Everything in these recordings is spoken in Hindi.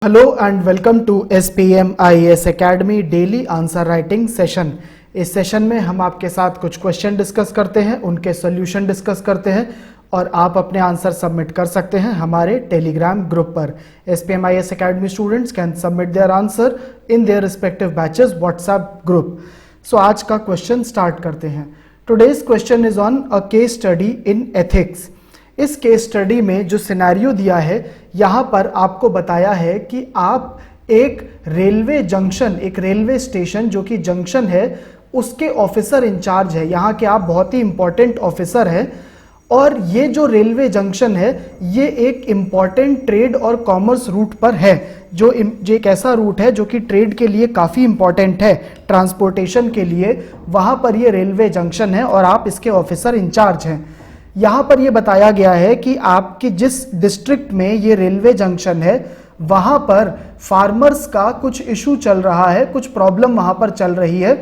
Hello and welcome to SPM IAS Academy daily answer writing session. इस सेशन में हम आपके साथ कुछ क्वेश्चन डिस्कस करते हैं, उनके सॉल्यूशन डिस्कस करते हैं और आप अपने आंसर सबमिट कर सकते हैं हमारे टेलीग्राम ग्रुप पर। SPM IAS Academy students can submit their answer in their respective batches WhatsApp group. So आज का क्वेश्चन स्टार्ट करते हैं। Today's question is on a case study in ethics. इस केस स्टडी में जो सिनेरियो दिया है, यहाँ पर आपको बताया है कि आप एक रेलवे जंक्शन, एक रेलवे स्टेशन जो कि जंक्शन है, उसके ऑफिसर इंचार्ज है। यहाँ के आप बहुत ही इंपॉर्टेंट ऑफिसर हैं और ये जो रेलवे जंक्शन है ये एक इम्पॉर्टेंट ट्रेड और कॉमर्स रूट पर है, जो एक ऐसा रूट है जो कि ट्रेड के लिए काफ़ी इंपॉर्टेंट है, ट्रांसपोर्टेशन के लिए। वहाँ पर ये रेलवे जंक्शन है और आप इसके ऑफिसर इंचार्ज हैं। यहाँ पर यह बताया गया है कि आपकी जिस डिस्ट्रिक्ट में ये रेलवे जंक्शन है वहाँ पर फार्मर्स का कुछ इशू चल रहा है, कुछ प्रॉब्लम वहाँ पर चल रही है।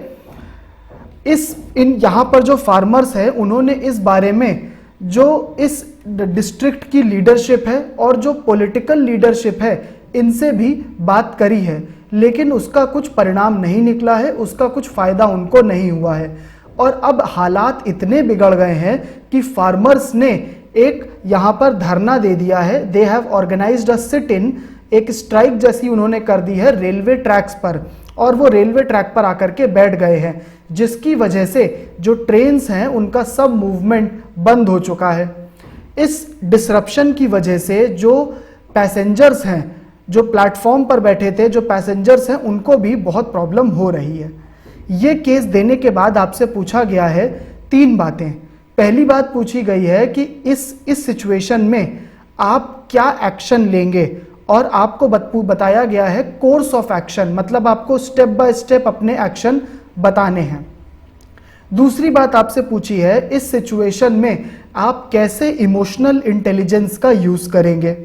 यहाँ पर जो फार्मर्स है उन्होंने इस बारे में जो इस डिस्ट्रिक्ट की लीडरशिप है और जो पॉलिटिकल लीडरशिप है इनसे भी बात करी है, लेकिन उसका कुछ परिणाम नहीं निकला है, उसका कुछ फायदा उनको नहीं हुआ है। और अब हालात इतने बिगड़ गए हैं कि फार्मर्स ने एक यहाँ पर धरना दे दिया है। They have organised a sit in, एक स्ट्राइक जैसी उन्होंने कर दी है रेलवे ट्रैक्स पर, और वो रेलवे ट्रैक पर आकर के बैठ गए हैं, जिसकी वजह से जो ट्रेन्स हैं उनका सब मूवमेंट बंद हो चुका है। इस डिसरप्शन की वजह से जो पैसेंजर्स हैं, जो प्लेटफॉर्म पर बैठे थे, जो पैसेंजर्स हैं, उनको भी बहुत प्रॉब्लम हो रही है। ये केस देने के बाद आपसे पूछा गया है तीन बातें। पहली बात पूछी गई है कि इस सिचुएशन में आप क्या एक्शन लेंगे, और आपको बताया गया है कोर्स ऑफ एक्शन, मतलब आपको स्टेप बाय स्टेप अपने एक्शन बताने हैं। दूसरी बात आपसे पूछी है इस सिचुएशन में आप कैसे इमोशनल इंटेलिजेंस का यूज करेंगे,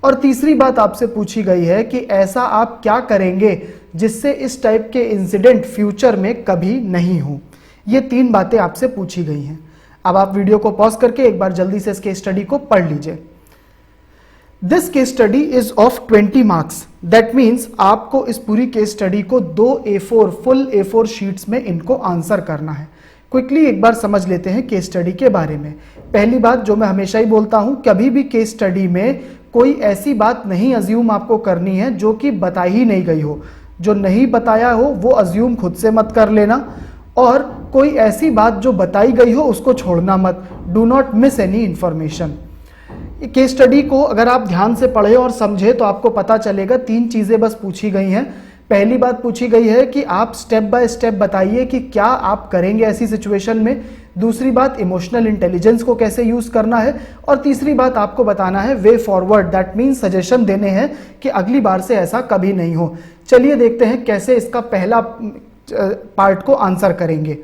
और तीसरी बात आपसे पूछी गई है कि ऐसा आप क्या करेंगे जिससे इस टाइप के इंसिडेंट फ्यूचर में कभी नहीं हो। ये तीन बातें आपसे पूछी गई हैं। अब आप वीडियो को पॉज करके एक बार जल्दी से इस केस स्टडी को पढ़ लीजिए। This case study is of 20 marks. That means आपको इस पूरी केस स्टडी को 2 A4 फुल A4 शीट्स में इनको आंसर करना है। क्विकली एक बार समझ लेते हैं केस स्टडी के बारे में। पहली बात जो मैं हमेशा ही बोलता हूं, कभी भी केस स्टडी में कोई ऐसी बात नहीं अज्यूम आपको करनी है जो कि बताई ही नहीं गई हो। जो नहीं बताया हो वो अज्यूम खुद से मत कर लेना, और कोई ऐसी बात जो बताई गई हो उसको छोड़ना मत। Do not miss any information. Case study को अगर आप ध्यान से पढ़े और समझे तो आपको पता चलेगा तीन चीजें बस पूछी गई हैं। पहली बात पूछी गई है कि आप स्टेप बाय स्टेप बताइए कि क्या आप करेंगे ऐसी सिचुएशन में। दूसरी बात इमोशनल इंटेलिजेंस को कैसे यूज करना है, और तीसरी बात आपको बताना है way forward, that means suggestion देने हैं कि अगली बार से ऐसा कभी नहीं हो। चलिए देखते हैं कैसे इसका पहला पार्ट को आंसर करेंगे।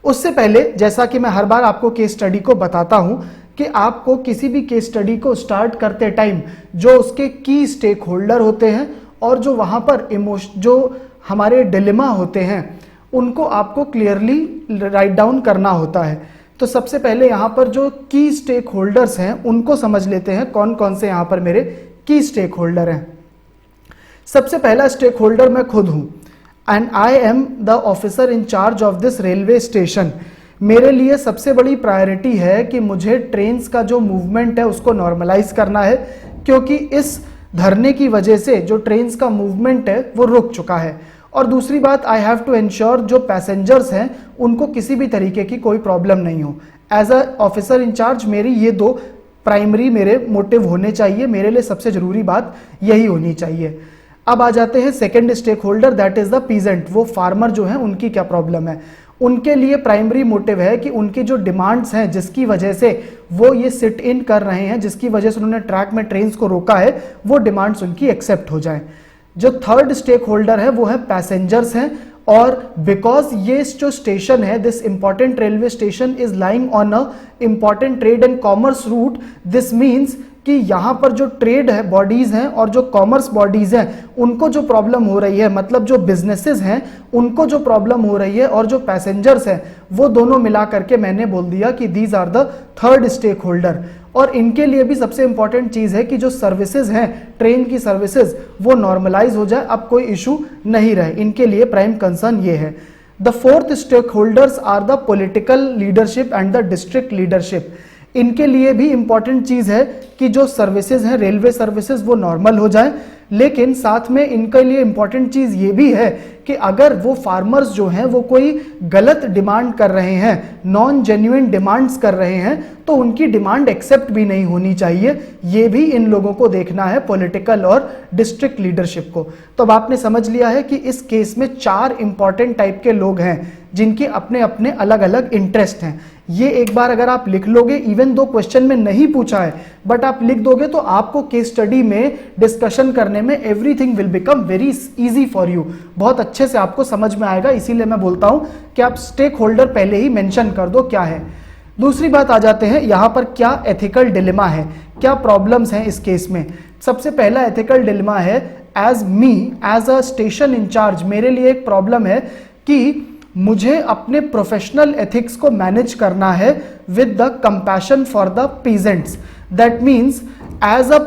उससे पहले जैसा कि मैं हर बार आपको केस स्टडी को बताता हूं कि आपको किसी भी केस स्टडी को स्टार्ट करते टाइम जो उसके की स्टेक होल्डर होते हैं और जो वहां पर जो हमारे डिलेमा होते हैं उनको आपको क्लियरली राइट डाउन करना होता है। तो सबसे पहले यहाँ पर जो की स्टेक होल्डर्स हैं उनको समझ लेते हैं कौन कौन से यहाँ पर मेरे की स्टेक होल्डर हैं। सबसे पहला स्टेक होल्डर मैं खुद हूँ, and I am the officer in charge of this railway station. मेरे लिए सबसे बड़ी प्रायोरिटी है कि मुझे ट्रेन्स का जो मूवमेंट है उसको नॉर्मलाइज करना है, क्योंकि इस धरने की वजह से जो ट्रेन्स का मूवमेंट है वो रुक चुका है। और दूसरी बात, आई हैव टू इंश्योर जो पैसेंजर्स हैं उनको किसी भी तरीके की कोई प्रॉब्लम नहीं हो। एज अ ऑफिसर इंचार्ज मेरी ये दो प्राइमरी मेरे मोटिव होने चाहिए, मेरे लिए सबसे जरूरी बात यही होनी चाहिए। अब आ जाते हैं second stakeholder, that is the peasant. वो फार्मर जो है उनकी क्या प्रॉब्लम है। उनके लिए प्राइमरी मोटिव है कि उनकी जो डिमांड्स हैं जिसकी वजह से वो ये सिट इन कर रहे हैं, जिसकी वजह से उन्होंने ट्रैक में ट्रेन्स को रोका है, वो डिमांड्स उनकी एक्सेप्ट हो जाए। जो थर्ड स्टेक होल्डर है वो है पैसेंजर्स हैं, और बिकॉज ये जो स्टेशन है, this important railway station is lying on a important trade and commerce route, this means कि यहाँ पर जो ट्रेड है बॉडीज हैं और जो कॉमर्स बॉडीज हैं उनको जो प्रॉब्लम हो रही है, मतलब जो बिजनेसेस हैं उनको जो प्रॉब्लम हो रही है और जो पैसेंजर्स हैं वो दोनों मिला करके मैंने बोल दिया कि these are the third stakeholder. और इनके लिए भी सबसे इंपॉर्टेंट चीज है कि जो सर्विसेज हैं ट्रेन की सर्विसेज वो नॉर्मलाइज हो जाए, अब कोई इशू नहीं रहे, इनके लिए प्राइम कंसर्न ये है। The fourth stakeholders are the political leadership and the district leadership. इनके लिए भी इंपॉर्टेंट चीज है कि जो सर्विसेज हैं रेलवे सर्विसेज वो नॉर्मल हो जाए, लेकिन साथ में इनके लिए इंपॉर्टेंट चीज ये भी है कि अगर वो फार्मर्स जो हैं वो कोई गलत डिमांड कर रहे हैं, नॉन जेन्युइन डिमांड्स कर रहे हैं, तो उनकी डिमांड एक्सेप्ट भी नहीं होनी चाहिए। ये भी इन लोगों को देखना है, पॉलिटिकल और डिस्ट्रिक्ट लीडरशिप को। तो अब आपने समझ लिया है कि इस केस में 4 इंपॉर्टेंट टाइप के लोग हैं जिनके अपने अपने अलग अलग इंटरेस्ट हैं। ये एक बार अगर आप लिख लोगे, इवन दो क्वेश्चन में नहीं पूछा है बट आप लिख दोगे, तो आपको केस स्टडी में डिस्कशन करने में everything will become very easy for you, बहुत अच्छे से आपको समझ में आएगा। इसीलिए मैं बोलता हूं कि आप स्टेक होल्डर पहले ही मेंशन कर दो क्या है। दूसरी बात आ जाते हैं यहां पर, क्या एथिकल डिलेमा है, क्या प्रॉब्लम्स हैं इस केस में। सबसे पहला एथिकल डिलेमा है, as me as a station in-charge, मेरे लिए एक प्रॉब्लम है कि मुझे अपने प्रोफेशनल एथिक्स को मैनेज करना है with the compassion for the peasants. That means as a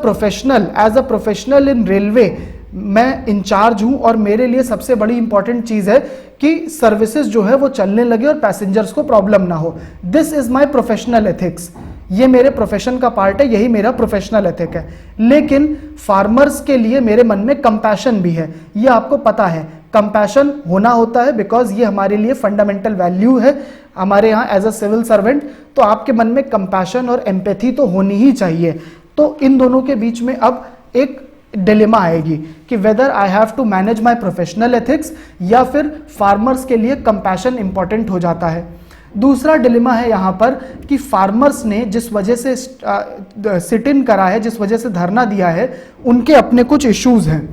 professional in railway मैं इंचार्ज हूं और मेरे लिए सबसे बड़ी इंपॉर्टेंट चीज है कि सर्विसेज जो है वो चलने लगे और पैसेंजर्स को प्रॉब्लम ना हो। This is my professional ethics, ये मेरे प्रोफेशन का पार्ट है, यही मेरा प्रोफेशनल एथिक है। लेकिन फार्मर्स के लिए मेरे मन में कंपैशन भी है, ये आपको पता है, कंपैशन होना होता है बिकॉज ये हमारे लिए फंडामेंटल वैल्यू है हमारे यहाँ एज अ सिविल सर्वेंट। तो आपके मन में कंपैशन और एम्पैथी तो होनी ही चाहिए। तो इन दोनों के बीच में अब एक डिलेमा आएगी कि whether I have to manage my professional ethics या फिर फार्मर्स के लिए कंपैशन इंपॉर्टेंट हो जाता है। दूसरा डिलेमा है यहाँ पर कि फार्मर्स ने जिस वजह से सिट इन करा है, जिस वजह से धरना दिया है, उनके अपने कुछ इश्यूज हैं,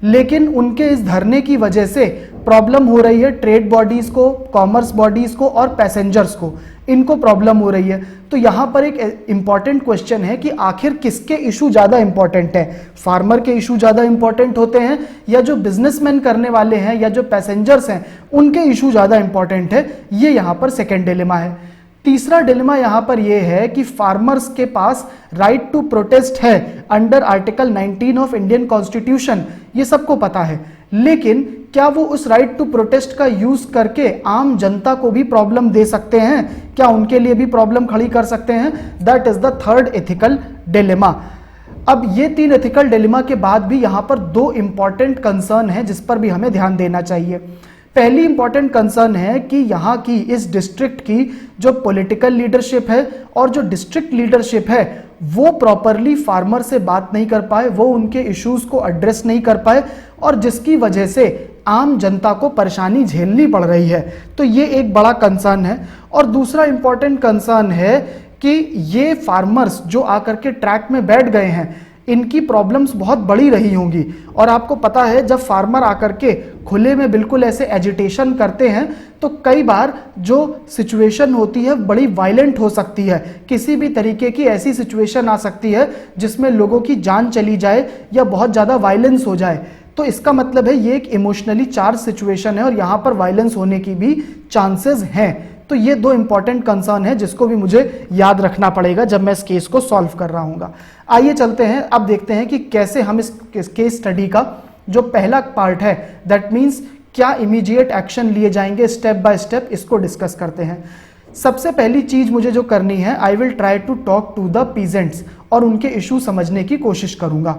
लेकिन उनके इस धरने की वजह से प्रॉब्लम हो रही है ट्रेड बॉडीज को, कॉमर्स बॉडीज को और पैसेंजर्स को, इनको प्रॉब्लम हो रही है। तो यहां पर एक इंपॉर्टेंट क्वेश्चन है कि आखिर किसके इशू ज्यादा इंपॉर्टेंट है, फार्मर के इशू ज्यादा इंपॉर्टेंट होते हैं या जो बिजनेसमैन करने वाले हैं या जो पैसेंजर्स हैं उनके इशू ज्यादा इंपॉर्टेंट है। ये यहां पर सेकेंड डिलेमा है। तीसरा डिलेमा यहां पर यह है कि फार्मर्स के पास राइट टू प्रोटेस्ट है under article 19 of Indian constitution, ये सबको पता है, लेकिन क्या वो उस राइट टू प्रोटेस्ट का यूज करके आम जनता को भी प्रॉब्लम दे सकते हैं, क्या उनके लिए भी प्रॉब्लम खड़ी कर सकते हैं? That is the third ethical dilemma. अब ये 3 एथिकल डिलेमा के बाद भी यहां पर 2 इंपॉर्टेंट कंसर्न है जिस पर भी हमें ध्यान देना चाहिए। पहली इंपॉर्टेंट कंसर्न है कि यहाँ की इस डिस्ट्रिक्ट की जो पॉलिटिकल लीडरशिप है और जो डिस्ट्रिक्ट लीडरशिप है वो प्रॉपरली फार्मर से बात नहीं कर पाए, वो उनके इश्यूज को एड्रेस नहीं कर पाए और जिसकी वजह से आम जनता को परेशानी झेलनी पड़ रही है। तो ये एक बड़ा कंसर्न है। और दूसरा इंपॉर्टेंट कंसर्न है कि ये फार्मर्स जो आकर के ट्रैक में बैठ गए हैं इनकी प्रॉब्लम्स बहुत बड़ी रही होंगी। और आपको पता है जब फार्मर आकर के खुले में बिल्कुल ऐसे एजिटेशन करते हैं तो कई बार जो सिचुएशन होती है बड़ी वायलेंट हो सकती है, किसी भी तरीके की ऐसी सिचुएशन आ सकती है जिसमें लोगों की जान चली जाए या बहुत ज़्यादा वायलेंस हो जाए। तो इसका मतलब है ये एक इमोशनली चार्ज सिचुएशन है और यहाँ पर वायलेंस होने की भी चांसेस हैं। तो ये 2 इंपॉर्टेंट कंसर्न है जिसको भी मुझे याद रखना पड़ेगा जब मैं इस केस को सॉल्व कर रहा हूँ। आइए चलते हैं, अब देखते हैं कि कैसे हम इस केस स्टडी का जो पहला पार्ट है दैट मीन्स क्या इमीडिएट एक्शन लिए जाएंगे स्टेप बाय स्टेप, इसको डिस्कस करते हैं। सबसे पहली चीज मुझे जो करनी है, I will try to talk to the peasants और उनके इशू समझने की कोशिश करूंगा।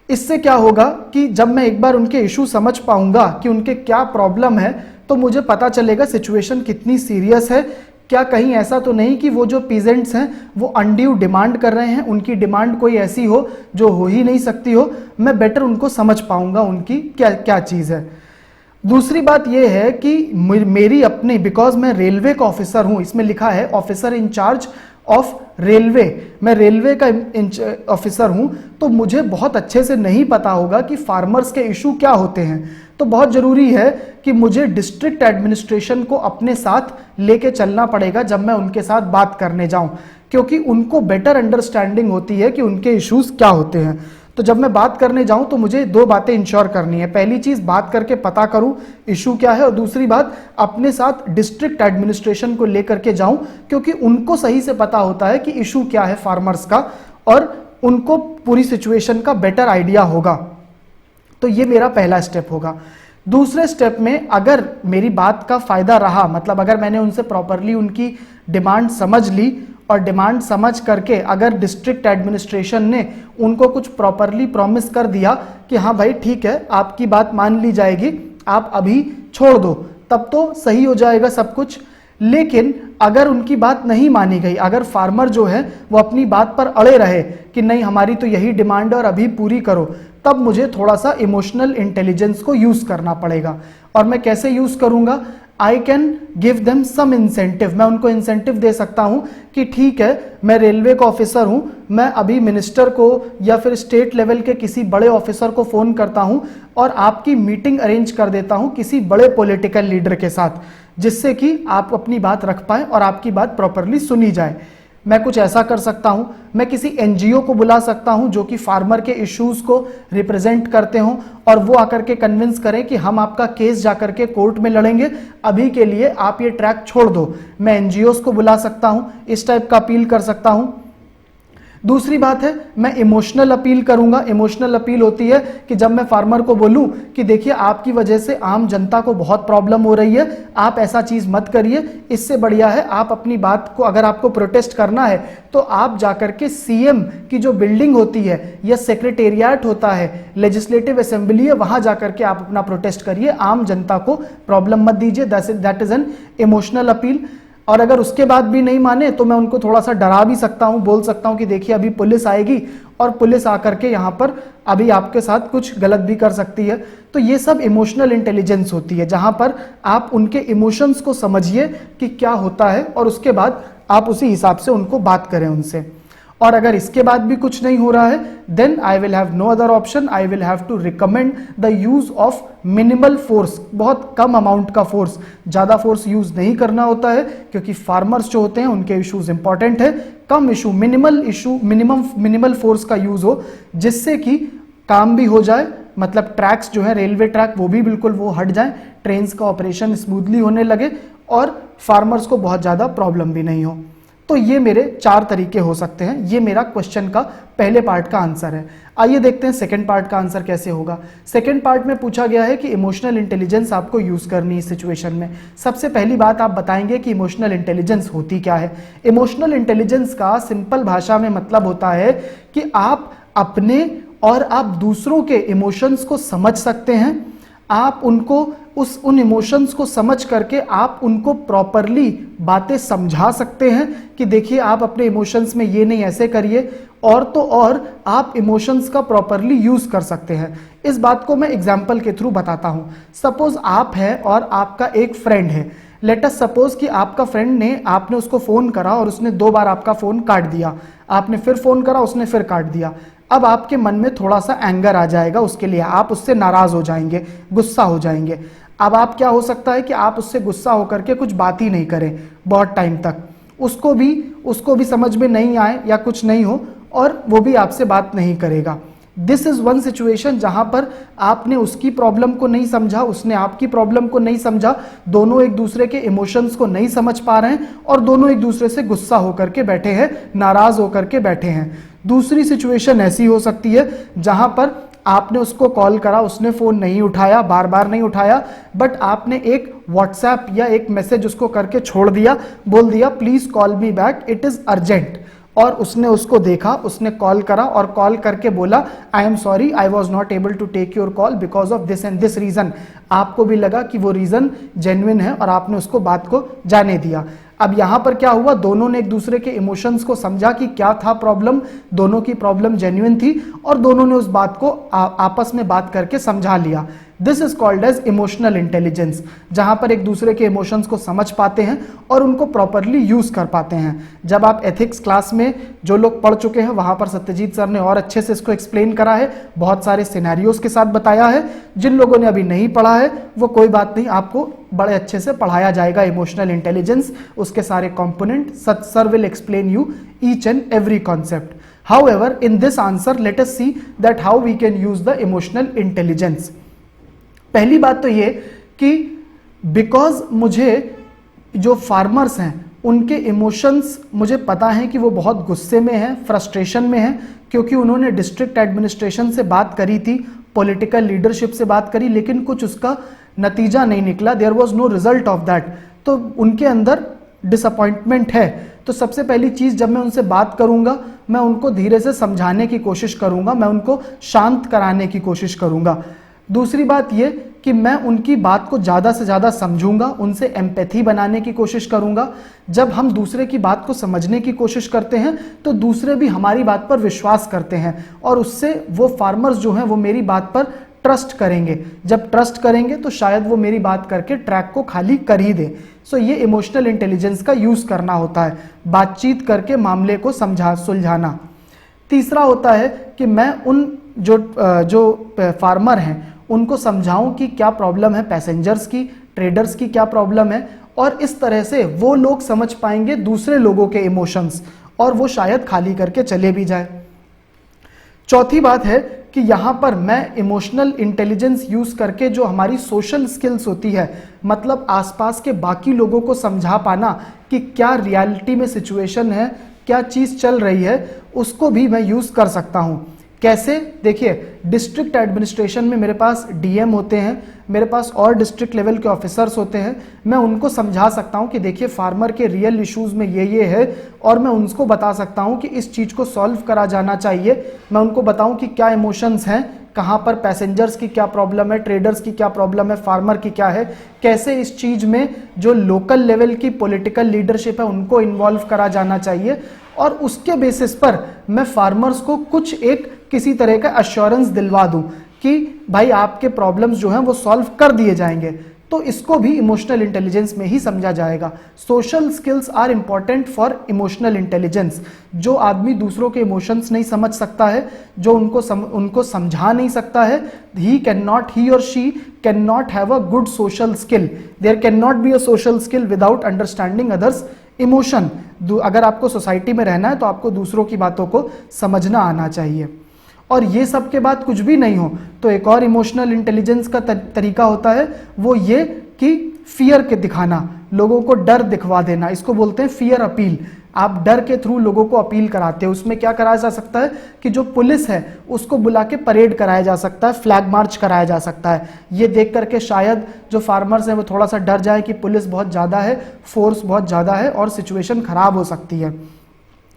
इससे क्या होगा कि जब मैं एक बार उनके इशू समझ पाऊंगा कि उनके क्या प्रॉब्लम है तो मुझे पता चलेगा सिचुएशन कितनी सीरियस है। क्या कहीं ऐसा तो नहीं कि वो जो पीजेंट्स हैं वो अनड्यू डिमांड कर रहे हैं, उनकी डिमांड कोई ऐसी हो जो हो ही नहीं सकती हो, मैं बेटर उनको समझ पाऊंगा उनकी क्या क्या चीज़ है। दूसरी बात यह है कि मेरी अपनी, बिकॉज मैं रेलवे का ऑफिसर हूं, इसमें लिखा है ऑफिसर इंचार्ज ऑफ रेलवे, मैं रेलवे का ऑफिसर हूं, तो मुझे बहुत अच्छे से नहीं पता होगा कि फार्मर्स के इशू क्या होते हैं। तो बहुत जरूरी है कि मुझे डिस्ट्रिक्ट एडमिनिस्ट्रेशन को अपने साथ लेके चलना पड़ेगा जब मैं उनके साथ बात करने जाऊं, क्योंकि उनको बेटर अंडरस्टैंडिंग होती है कि उनके इश्यूज क्या होते हैं। तो जब मैं बात करने जाऊं तो मुझे दो बातें इंश्योर करनी है। पहली चीज, बात करके पता करूं इशू क्या है, और दूसरी बात, अपने साथ डिस्ट्रिक्ट एडमिनिस्ट्रेशन को लेकर के जाऊं, क्योंकि उनको सही से पता होता है कि इशू क्या है फार्मर्स का, और उनको पूरी सिचुएशन का बेटर आइडिया होगा। तो ये मेरा पहला स्टेप होगा। दूसरे स्टेप में अगर मेरी बात का फायदा रहा, मतलब अगर मैंने उनसे प्रॉपरली उनकी डिमांड समझ ली, और डिमांड समझ करके अगर डिस्ट्रिक्ट एडमिनिस्ट्रेशन ने उनको कुछ प्रॉपरली प्रॉमिस कर दिया कि हाँ भाई ठीक है, आपकी बात मान ली जाएगी, आप अभी छोड़ दो, तब तो सही हो जाएगा सब कुछ। लेकिन अगर उनकी बात नहीं मानी गई, अगर फार्मर जो है वो अपनी बात पर अड़े रहे कि नहीं हमारी तो यही डिमांड है और अभी पूरी करो, तब मुझे थोड़ा सा इमोशनल इंटेलिजेंस को यूज करना पड़ेगा। और मैं कैसे यूज करूंगा? I can give them some incentive. मैं उनको इंसेंटिव दे सकता हूं कि ठीक है, मैं रेलवे का ऑफिसर हूं, मैं अभी मिनिस्टर को या फिर स्टेट लेवल के किसी बड़े ऑफिसर को फोन करता हूं और आपकी मीटिंग अरेंज कर देता हूं किसी बड़े पॉलिटिकल लीडर के साथ, जिससे कि आप अपनी बात रख पाए और आपकी बात प्रॉपरली सुनी जाए। मैं कुछ ऐसा कर सकता हूं, मैं किसी एनजीओ को बुला सकता हूं जो कि फार्मर के इश्यूज को रिप्रेजेंट करते हों, और वो आकर के कन्विंस करें कि हम आपका केस जाकर के कोर्ट में लड़ेंगे, अभी के लिए आप ये ट्रैक छोड़ दो। मैं एनजीओस को बुला सकता हूं, इस टाइप का अपील कर सकता हूं। दूसरी बात है, मैं इमोशनल अपील करूंगा। इमोशनल अपील होती है कि जब मैं फार्मर को बोलूं कि देखिए आपकी वजह से आम जनता को बहुत प्रॉब्लम हो रही है, आप ऐसा चीज मत करिए, इससे बढ़िया है आप अपनी बात को, अगर आपको प्रोटेस्ट करना है तो आप जाकर के सीएम की जो बिल्डिंग होती है या सेक्रेटेरिएट होता है, लेजिस्लेटिव असेंबली है, वहां जाकर के आप अपना प्रोटेस्ट करिए, आम जनता को प्रॉब्लम मत दीजिए। That is an emotional appeal. और अगर उसके बाद भी नहीं माने तो मैं उनको थोड़ा सा डरा भी सकता हूं, बोल सकता हूं कि देखिए अभी पुलिस आएगी और पुलिस आकर के यहां पर अभी आपके साथ कुछ गलत भी कर सकती है। तो ये सब इमोशनल इंटेलिजेंस होती है, जहां पर आप उनके इमोशंस को समझिए कि क्या होता है, और उसके बाद आप उसी हिसाब से उनको बात करें उनसे। और अगर इसके बाद भी कुछ नहीं हो रहा है, then I will have no other option, I will have to recommend the use of minimal force. बहुत कम अमाउंट का फोर्स, ज्यादा फोर्स यूज नहीं करना होता है, क्योंकि फार्मर्स जो होते हैं उनके इश्यूज इंपॉर्टेंट है। कम इशू, मिनिमल फोर्स का यूज हो, जिससे कि काम भी हो जाए, मतलब ट्रैक्स जो है रेलवे ट्रैक वो भी बिल्कुल वो हट जाए, ट्रेन का ऑपरेशन स्मूथली होने लगे और फार्मर्स को बहुत ज्यादा प्रॉब्लम भी नहीं हो। तो ये मेरे 4 तरीके हो सकते हैं। ये मेरा क्वेश्चन का पहले पार्ट का आंसर है। आइए देखते हैं सेकंड पार्ट का आंसर कैसे होगा। सेकंड पार्ट में पूछा गया है कि इमोशनल इंटेलिजेंस आपको यूज करनी है इस सिचुएशन में। सबसे पहली बात आप बताएंगे कि इमोशनल इंटेलिजेंस होती क्या है। इमोशनल इंटेलिजेंस का सिंपल भाषा में मतलब होता है कि आप अपने और आप दूसरों के इमोशंस को समझ सकते हैं, आप उनको उन इमोशंस को समझ करके आप उनको प्रॉपरली बातें समझा सकते हैं कि देखिए आप अपने इमोशंस में ये नहीं ऐसे करिए, और तो और आप इमोशंस का प्रॉपरली यूज कर सकते हैं। इस बात को मैं एग्जांपल के थ्रू बताता हूं। सपोज आप हैं और आपका एक फ्रेंड है। लेट अस सपोज कि आपका फ्रेंड ने, आपने उसको फोन करा और उसने 2 बार आपका फोन काट दिया, आपने फिर फोन करा, उसने फिर काट दिया। अब आपके मन में थोड़ा सा एंगर आ जाएगा उसके लिए, आप उससे नाराज हो जाएंगे, गुस्सा हो जाएंगे। अब आप क्या हो सकता है कि आप उससे गुस्सा होकर के कुछ बात ही नहीं करें बहुत टाइम तक, उसको भी समझ में नहीं आए या कुछ नहीं हो, और वो भी आपसे बात नहीं करेगा। दिस इज वन सिचुएशन जहां पर आपने उसकी प्रॉब्लम को नहीं समझा, उसने आपकी प्रॉब्लम को नहीं समझा, दोनों एक दूसरे के इमोशंस को नहीं समझ पा रहे हैं और दोनों एक दूसरे से गुस्सा होकर के बैठे हैं, नाराज होकर के बैठे हैं। दूसरी सिचुएशन ऐसी हो सकती है जहां पर आपने उसको कॉल करा, उसने फोन नहीं उठाया, बार बार नहीं उठाया, बट आपने एक व्हाट्सएप या एक मैसेज उसको करके छोड़ दिया, बोल दिया please call me back, it is urgent, और उसने उसको देखा, उसने कॉल करा और कॉल करके बोला I am sorry, I was not able to take your call because of this and this reason. आपको भी लगा कि वो रीजन जेन्युइन है और आपने उसको बात को जाने दिया। अब यहां पर क्या हुआ, दोनों ने एक दूसरे के इमोशंस को समझा कि क्या था प्रॉब्लम, दोनों की प्रॉब्लम जेन्युइन थी और दोनों ने उस बात को आपस में बात करके समझा लिया। This is called as emotional intelligence, जहां पर एक दूसरे के इमोशंस को समझ पाते हैं और उनको प्रॉपरली यूज कर पाते हैं। जब आप एथिक्स क्लास में जो लोग पढ़ चुके हैं वहां पर सत्यजीत सर ने और अच्छे से इसको एक्सप्लेन करा है, बहुत सारे सिनेरियोज के साथ बताया है। जिन लोगों ने अभी नहीं पढ़ा है वो कोई बात नहीं, आपको बड़े अच्छे से पढ़ाया जाएगा इमोशनल इंटेलिजेंस, उसके सारे component. Sir will explain you each and every concept. However, in this answer, let us see that how we can use the emotional intelligence. पहली बात तो ये कि बिकॉज मुझे जो फार्मर्स हैं उनके इमोशंस मुझे पता है कि वो बहुत गुस्से में हैं, फ्रस्ट्रेशन में हैं, क्योंकि उन्होंने डिस्ट्रिक्ट एडमिनिस्ट्रेशन से बात करी थी, पॉलिटिकल लीडरशिप से बात करी, लेकिन कुछ उसका नतीजा नहीं निकला, there was no result of that. तो उनके अंदर डिसअपॉइंटमेंट है। तो सबसे पहली चीज, जब मैं उनसे बात करूंगा मैं उनको धीरे से समझाने की कोशिश करूंगा, मैं उनको शांत कराने की कोशिश करूंगा। दूसरी बात ये कि मैं उनकी बात को ज़्यादा से ज़्यादा समझूंगा, उनसे एम्पैथी बनाने की कोशिश करूंगा। जब हम दूसरे की बात को समझने की कोशिश करते हैं तो दूसरे भी हमारी बात पर विश्वास करते हैं और उससे वो फार्मर्स जो हैं वो मेरी बात पर ट्रस्ट करेंगे। जब ट्रस्ट करेंगे तो शायद वो मेरी बात करके ट्रैक को खाली कर ही दे। सो ये इमोशनल इंटेलिजेंस का यूज करना होता है, बातचीत करके मामले को सुलझाना। तीसरा होता है कि मैं उन जो फार्मर हैं उनको समझाऊं कि क्या प्रॉब्लम है पैसेंजर्स की, ट्रेडर्स की क्या प्रॉब्लम है, और इस तरह से वो लोग समझ पाएंगे दूसरे लोगों के इमोशंस और वो शायद खाली करके चले भी जाए। चौथी बात है कि यहां पर मैं इमोशनल इंटेलिजेंस यूज करके जो हमारी सोशल स्किल्स होती है, मतलब आसपास के बाकी लोगों को समझा पाना कि क्या रियलिटी में सिचुएशन है, क्या चीज चल रही है, उसको भी मैं यूज कर सकता हूं। कैसे? देखिए, डिस्ट्रिक्ट एडमिनिस्ट्रेशन में मेरे पास डीएम होते हैं, मेरे पास और डिस्ट्रिक्ट लेवल के ऑफिसर्स होते हैं। मैं उनको समझा सकता हूं कि देखिए फार्मर के रियल इश्यूज में ये है, और मैं उनको बता सकता हूं कि इस चीज को सॉल्व करा जाना चाहिए। मैं उनको बताऊं कि क्या इमोशंस हैं, कहां पर पैसेंजर्स की क्या प्रॉब्लम है, ट्रेडर्स की क्या प्रॉब्लम है, फार्मर की क्या है, कैसे इस चीज में जो लोकल लेवल की पॉलिटिकल लीडरशिप है उनको इन्वॉल्व करा जाना चाहिए, और उसके बेसिस पर मैं फार्मर्स को कुछ एक किसी तरह का अश्योरेंस दिलवा दूं कि भाई आपके प्रॉब्लम्स जो हैं वो सॉल्व कर दिए जाएंगे। तो इसको भी इमोशनल इंटेलिजेंस में ही समझा जाएगा। Social skills are important for emotional intelligence. जो आदमी दूसरों के इमोशंस नहीं समझ सकता है, जो उनको समझा नहीं सकता है, he or she cannot have a good social skill. There cannot be a social skill without understanding others' emotion. अगर आपको सोसाइटी में रहना है तो आपको दूसरों की बातों को समझना आना चाहिए। और ये सब के बाद कुछ भी नहीं हो तो एक और इमोशनल इंटेलिजेंस का तरीका होता है, वो ये कि फियर के दिखाना, लोगों को डर दिखवा देना। इसको बोलते हैं फियर अपील। आप डर के थ्रू लोगों को अपील कराते हो। उसमें क्या कराया जा सकता है कि जो पुलिस है उसको बुला के परेड कराया जा सकता है, फ्लैग मार्च कराया जा सकता है। ये देख करके शायद जो फार्मर्स हैं वो थोड़ा सा डर जाए कि पुलिस बहुत ज़्यादा है, फोर्स बहुत ज़्यादा है और सिचुएशन खराब हो सकती है।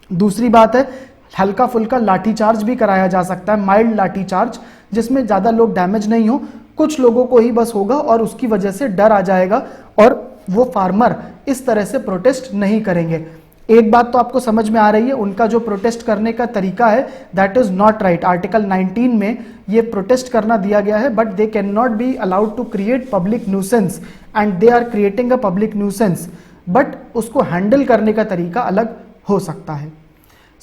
दूसरी बात है, हल्का फुल्का लाठी चार्ज भी कराया जा सकता है, माइल्ड लाठी चार्ज, जिसमें ज़्यादा लोग डैमेज नहीं हो, कुछ लोगों को ही बस होगा और उसकी वजह से डर आ जाएगा और वो फार्मर इस तरह से प्रोटेस्ट नहीं करेंगे। एक बात तो आपको समझ में आ रही है, उनका जो प्रोटेस्ट करने का तरीका है that is not right. Article 19 में ये प्रोटेस्ट करना दिया गया है, but they can not be allowed to create public nuisance and they are creating a public nuisance, but उसको हैंडल करने का तरीका अलग हो सकता है।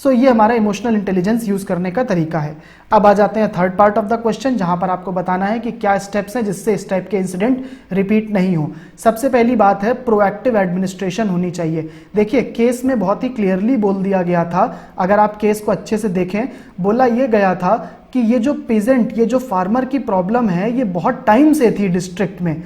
सो ये हमारा इमोशनल इंटेलिजेंस यूज करने का तरीका है। अब आ जाते हैं third part of the question, जहां पर आपको बताना है कि क्या स्टेप्स हैं जिससे इस टाइप के इंसिडेंट रिपीट नहीं हो। सबसे पहली बात है प्रोएक्टिव एडमिनिस्ट्रेशन होनी चाहिए। देखिए केस में बहुत ही क्लियरली बोल दिया गया था, अगर आप केस को अच्छे से देखें, बोला ये गया था कि ये जो पेजेंट, ये जो फार्मर की प्रॉब्लम है ये बहुत टाइम से थी डिस्ट्रिक्ट में,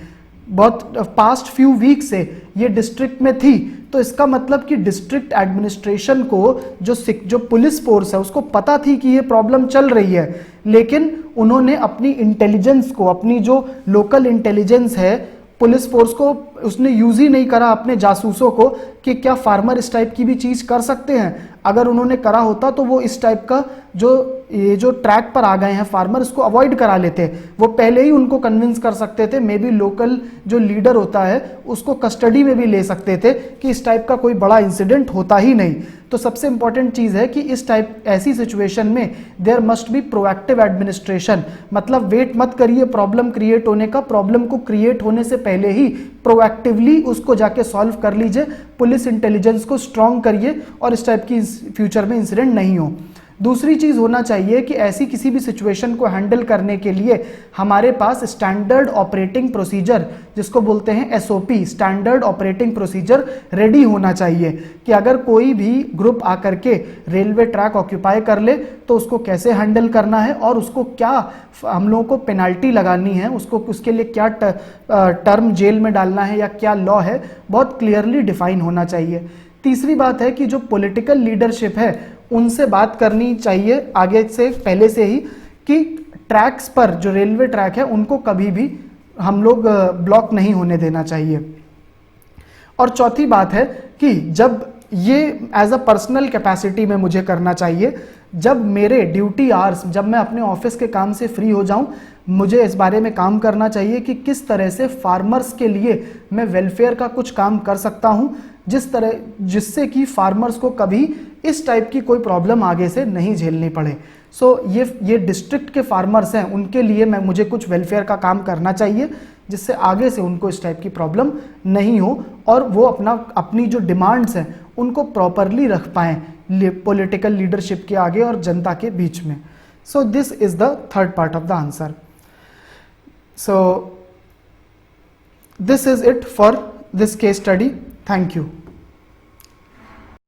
बहुत पास्ट फ्यू वीक से ये डिस्ट्रिक्ट में थी। तो इसका मतलब कि डिस्ट्रिक्ट एडमिनिस्ट्रेशन को जो पुलिस फोर्स है उसको पता थी कि ये प्रॉब्लम चल रही है, लेकिन उन्होंने अपनी इंटेलिजेंस को, अपनी जो लोकल इंटेलिजेंस है पुलिस फोर्स को, उसने यूज ही नहीं करा अपने जासूसों को कि क्या फार्मर इस टाइप की भी चीज़ कर सकते हैं। अगर उन्होंने करा होता तो वो इस टाइप का ये जो ट्रैक पर आ गए हैं फार्मर, इसको अवॉइड करा लेते। वो पहले ही उनको कन्विंस कर सकते थे, मे बी लोकल जो लीडर होता है उसको कस्टडी में भी ले सकते थे कि इस टाइप का कोई बड़ा इंसिडेंट होता ही नहीं। तो सबसे इंपॉर्टेंट चीज़ है कि इस टाइप ऐसी सिचुएशन में there must be proactive administration, मतलब वेट मत करिए प्रॉब्लम क्रिएट होने का, प्रॉब्लम को क्रिएट होने से पहले ही प्रोएक्टिवली उसको जाके सॉल्व कर लीजिए, पुलिस इंटेलिजेंस को स्ट्रॉन्ग करिए और इस टाइप की फ्यूचर में इंसिडेंट नहीं हो। दूसरी चीज़ होना चाहिए कि ऐसी किसी भी सिचुएशन को हैंडल करने के लिए हमारे पास स्टैंडर्ड ऑपरेटिंग प्रोसीजर, जिसको बोलते हैं SOP, standard operating procedure ready होना चाहिए कि अगर कोई भी ग्रुप आकर के रेलवे ट्रैक ऑक्यूपाई कर ले तो उसको कैसे हैंडल करना है और उसको क्या हम लोगों को पेनल्टी लगानी है, उसको उसके लिए क्या टर्म जेल में डालना है या क्या लॉ है, बहुत क्लियरली डिफाइन होना चाहिए। तीसरी बात है कि जो पॉलिटिकल लीडरशिप है उनसे बात करनी चाहिए आगे से, पहले से ही, कि ट्रैक्स पर जो रेलवे ट्रैक है उनको कभी भी हम लोग ब्लॉक नहीं होने देना चाहिए। और चौथी बात है कि जब ये एज अ पर्सनल कैपेसिटी में मुझे करना चाहिए, जब मेरे ड्यूटी आवर्स, जब मैं अपने ऑफिस के काम से फ्री हो जाऊं, मुझे इस बारे में काम करना चाहिए कि किस तरह से फार्मर्स के लिए मैं वेलफेयर का कुछ काम कर सकता हूं, जिससे कि फार्मर्स को कभी इस टाइप की कोई प्रॉब्लम आगे से नहीं झेलनी पड़े। सो ये डिस्ट्रिक्ट के फार्मर्स हैं, उनके लिए मुझे कुछ वेलफेयर का काम करना चाहिए जिससे आगे से उनको इस टाइप की प्रॉब्लम नहीं हो और वो अपनी जो डिमांड्स हैं उनको प्रॉपरली रख पाएँ पॉलिटिकल लीडरशिप के आगे और जनता के बीच में। So this is the third part of the answer. So this is it for this case study. Thank you.